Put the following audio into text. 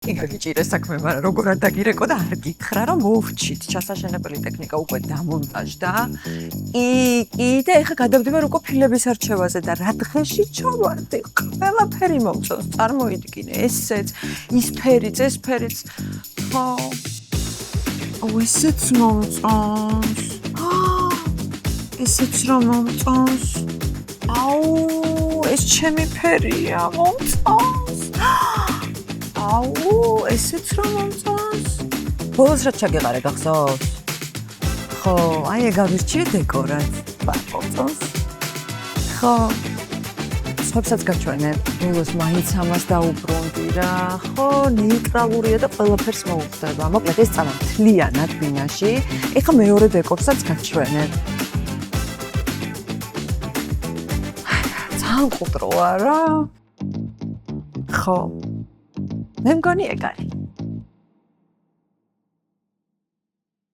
გიგიჭირე საქმე, მაგრამ როგორ არ დაგირეკო და არ გითხრა, რომ მოვჩით, ჩასაშენებელი ტექნიკა უკვე დამონტაჟდა. და ეხლა გადავდივარ უკვე ფილების არჩევაზე და რა დღეში ჩავარდი, ყველაფერი მომწონს, წარმოიდგინე, ესეც, ის ფერიც, ეს ფერიც. ხო. ესეც მომწონს. ესეც რომ მომწონს. ეს ჩემი ფერია, მომწონს. ესეც რომ მომწონს. ბოლოს რა ჩაგეყარე გახსოვს? ხო, აი ეგ ავირჩიე დეკორად. მომწონს. ხო. სხვებსაც გაჩვენებ, ბოლოს მაინც ამას დაუბრუნდი რა. ხო, ნეიტრალურია და ყველაფერს მოუხდება. მოკლედ ეს წავა მთლიანად ბინაში. ეხლა მეორე დეკორსაც გაჩვენებ. ძალიან ყუდროა რა. ხო. მე მგონი ეგ არის.